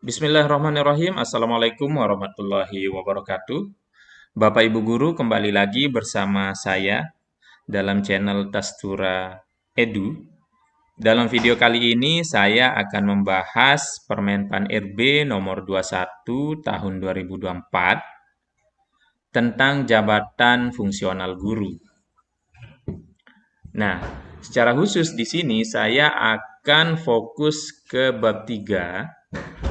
Bismillahirrahmanirrahim. Assalamualaikum warahmatullahi wabarakatuh. Bapak Ibu Guru, kembali lagi bersama saya dalam channel Tastura Edu. Dalam video kali ini saya akan membahas Permenpan RB nomor 21 tahun 2024 tentang jabatan fungsional guru. Nah, secara khusus di sini saya akan fokus ke bab 3,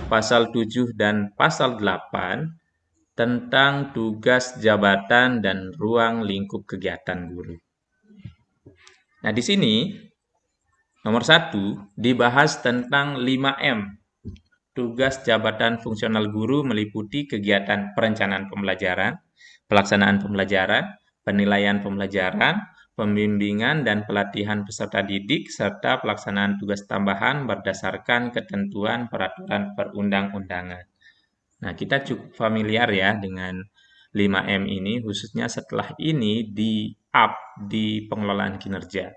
pasal 7 dan pasal 8 tentang tugas jabatan dan ruang lingkup kegiatan guru. Nah, di sini nomor 1 dibahas tentang 5M. Tugas jabatan fungsional guru meliputi kegiatan perencanaan pembelajaran, pelaksanaan pembelajaran, penilaian pembelajaran, pembimbingan dan pelatihan peserta didik, serta pelaksanaan tugas tambahan berdasarkan ketentuan peraturan perundang-undangan. Nah, kita cukup familiar ya dengan 5M ini, khususnya setelah ini di-up di pengelolaan kinerja.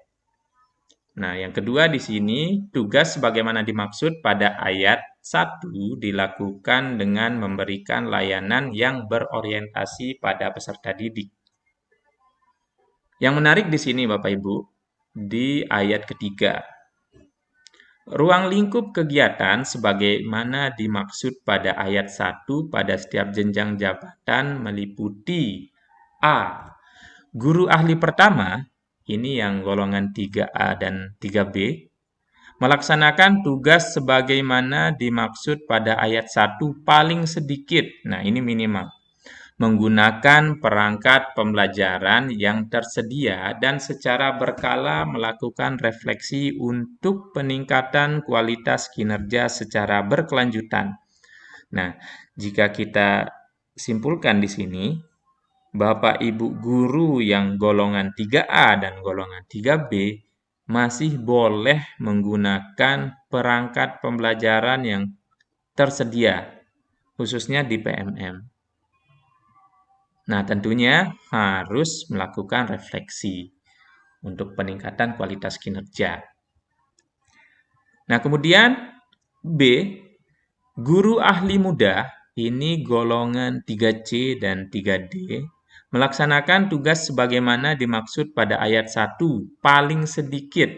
Nah, yang kedua di sini, tugas sebagaimana dimaksud pada ayat 1 dilakukan dengan memberikan layanan yang berorientasi pada peserta didik. Yang menarik di sini Bapak Ibu, di ayat ketiga, ruang lingkup kegiatan sebagaimana dimaksud pada ayat 1 pada setiap jenjang jabatan meliputi A. Guru ahli pertama, ini yang golongan 3A dan 3B, melaksanakan tugas sebagaimana dimaksud pada ayat 1 paling sedikit. Nah, ini minimal. Menggunakan perangkat pembelajaran yang tersedia dan secara berkala melakukan refleksi untuk peningkatan kualitas kinerja secara berkelanjutan. Nah, jika kita simpulkan di sini, Bapak Ibu guru yang golongan 3A dan golongan 3B masih boleh menggunakan perangkat pembelajaran yang tersedia, khususnya di PMM. Nah, tentunya harus melakukan refleksi untuk peningkatan kualitas kinerja. Nah, kemudian B, guru ahli muda, ini golongan 3C dan 3D, melaksanakan tugas sebagaimana dimaksud pada ayat 1, paling sedikit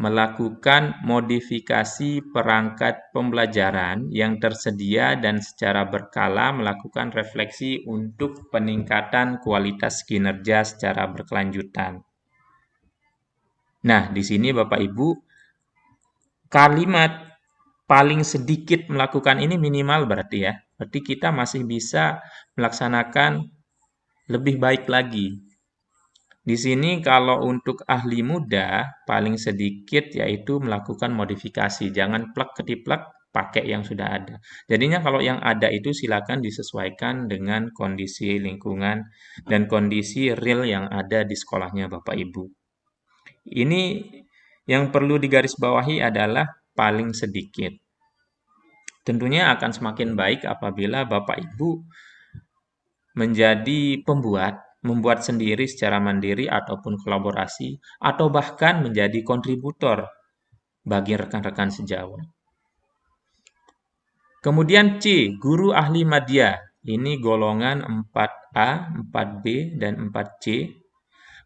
melakukan modifikasi perangkat pembelajaran yang tersedia dan secara berkala melakukan refleksi untuk peningkatan kualitas kinerja secara berkelanjutan. Nah, di sini Bapak Ibu, kalimat paling sedikit melakukan ini minimal berarti ya. Berarti kita masih bisa melaksanakan lebih baik lagi. Di sini kalau untuk ahli muda paling sedikit yaitu melakukan modifikasi. Jangan plek ketiplek pakai yang sudah ada. Jadinya kalau yang ada itu silakan disesuaikan dengan kondisi lingkungan dan kondisi real yang ada di sekolahnya Bapak Ibu. Ini yang perlu digarisbawahi adalah paling sedikit. Tentunya akan semakin baik apabila Bapak Ibu menjadi membuat sendiri secara mandiri ataupun kolaborasi, atau bahkan menjadi kontributor bagi rekan-rekan sejawat. Kemudian C, guru ahli madya. Ini golongan 4A, 4B, dan 4C.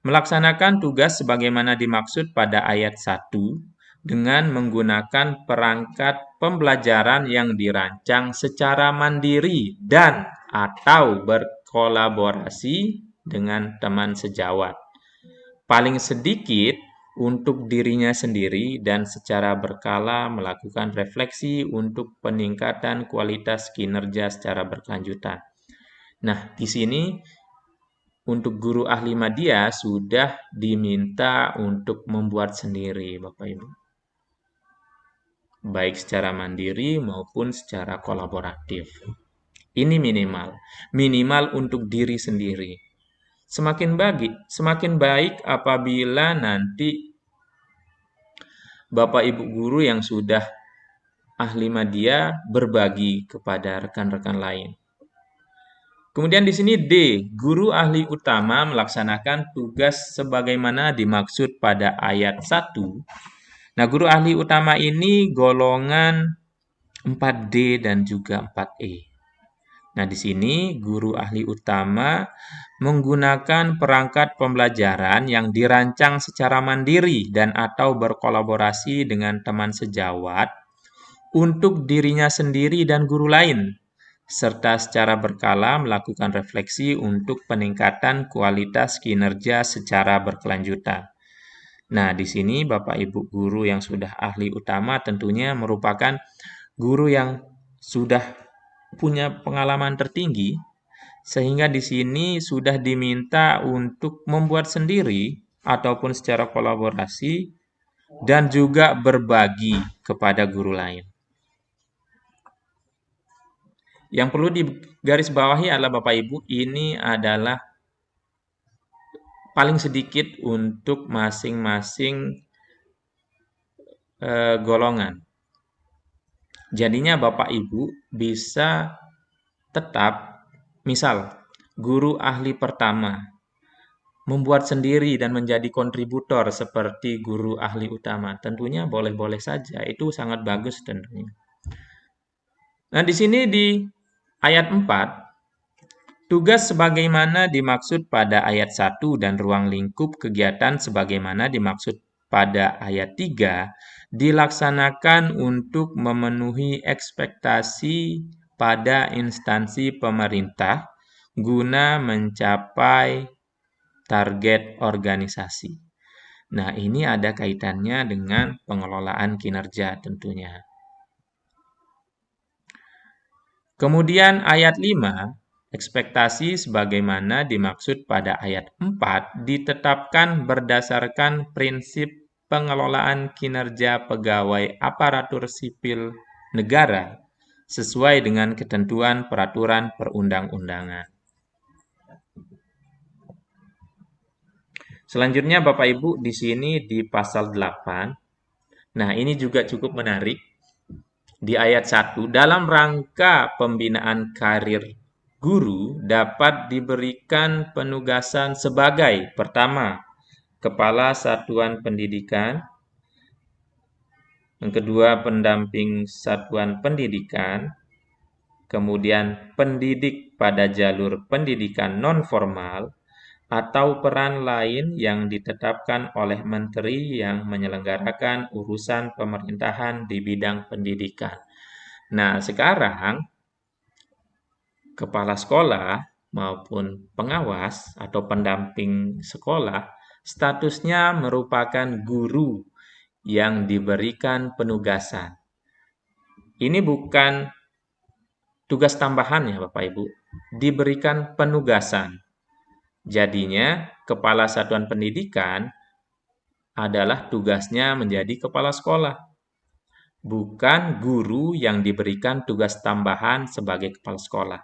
Melaksanakan tugas sebagaimana dimaksud pada ayat 1 dengan menggunakan perangkat pembelajaran yang dirancang secara mandiri dan atau berkolaborasi dengan teman sejawat. Paling sedikit untuk dirinya sendiri dan secara berkala melakukan refleksi untuk peningkatan kualitas kinerja secara berkelanjutan. Nah, di sini untuk guru ahli madya sudah diminta untuk membuat sendiri, Bapak Ibu. Baik secara mandiri maupun secara kolaboratif. Ini minimal untuk diri sendiri. Semakin baik apabila nanti Bapak Ibu guru yang sudah ahli madya berbagi kepada rekan-rekan lain. Kemudian di sini D, guru ahli utama melaksanakan tugas sebagaimana dimaksud pada ayat 1. Nah, guru ahli utama ini golongan 4D dan juga 4E. Nah, di sini guru ahli utama menggunakan perangkat pembelajaran yang dirancang secara mandiri dan atau berkolaborasi dengan teman sejawat untuk dirinya sendiri dan guru lain, serta secara berkala melakukan refleksi untuk peningkatan kualitas kinerja secara berkelanjutan. Nah, di sini Bapak Ibu guru yang sudah ahli utama tentunya merupakan guru yang sudah punya pengalaman tertinggi, sehingga di sini sudah diminta untuk membuat sendiri ataupun secara kolaborasi dan juga berbagi kepada guru lain. Yang perlu digarisbawahi adalah Bapak Ibu, ini adalah paling sedikit untuk masing-masing golongan. Jadinya Bapak Ibu bisa tetap, misal guru ahli pertama membuat sendiri dan menjadi kontributor seperti guru ahli utama. Tentunya boleh-boleh saja, itu sangat bagus tentunya. Nah, di sini di ayat 4, tugas sebagaimana dimaksud pada ayat 1 dan ruang lingkup kegiatan sebagaimana dimaksud pada ayat 3 dilaksanakan untuk memenuhi ekspektasi pada instansi pemerintah guna mencapai target organisasi. Nah, ini ada kaitannya dengan pengelolaan kinerja tentunya. Kemudian ayat 5, ekspektasi sebagaimana dimaksud pada ayat 4 ditetapkan berdasarkan prinsip pengelolaan kinerja pegawai aparatur sipil negara sesuai dengan ketentuan peraturan perundang-undangan. Selanjutnya Bapak Ibu di sini di pasal 8. Nah, ini juga cukup menarik. Di ayat 1, dalam rangka pembinaan karir guru dapat diberikan penugasan sebagai pertama, kepala satuan pendidikan, yang kedua pendamping satuan pendidikan, kemudian pendidik pada jalur pendidikan non-formal, atau peran lain yang ditetapkan oleh menteri yang menyelenggarakan urusan pemerintahan di bidang pendidikan. Nah, sekarang kepala sekolah maupun pengawas atau pendamping sekolah statusnya merupakan guru yang diberikan penugasan. Ini bukan tugas tambahan ya Bapak Ibu, diberikan penugasan. Jadinya kepala satuan pendidikan adalah tugasnya menjadi kepala sekolah, bukan guru yang diberikan tugas tambahan sebagai kepala sekolah.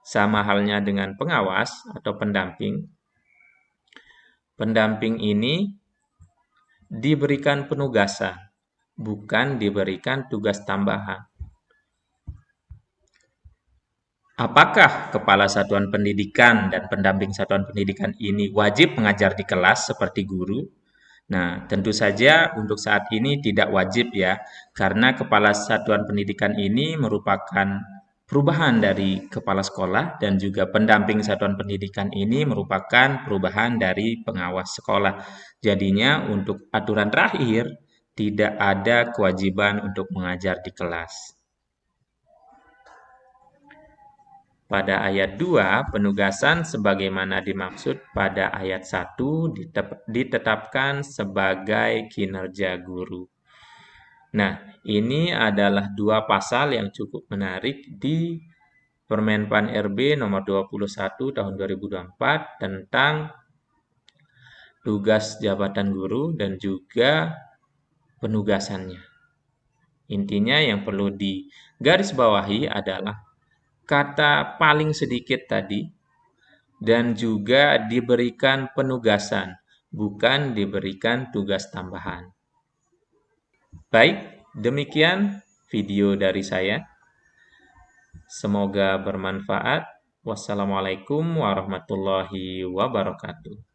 Sama halnya dengan pengawas atau pendamping. Pendamping ini diberikan penugasan, bukan diberikan tugas tambahan. Apakah kepala satuan pendidikan dan pendamping satuan pendidikan ini wajib mengajar di kelas seperti guru? Nah, tentu saja untuk saat ini tidak wajib ya, karena kepala satuan pendidikan ini merupakan perubahan dari kepala sekolah dan juga pendamping satuan pendidikan ini merupakan perubahan dari pengawas sekolah. Jadinya untuk aturan terakhir tidak ada kewajiban untuk mengajar di kelas. Pada ayat 2, penugasan sebagaimana dimaksud pada ayat 1 ditetapkan sebagai kinerja guru. Nah, ini adalah dua pasal yang cukup menarik di Permenpan RB nomor 21 tahun 2024 tentang tugas jabatan guru dan juga penugasannya. Intinya yang perlu digarisbawahi adalah kata paling sedikit tadi dan juga diberikan penugasan, bukan diberikan tugas tambahan. Baik, demikian video dari saya. Semoga bermanfaat. Wassalamualaikum warahmatullahi wabarakatuh.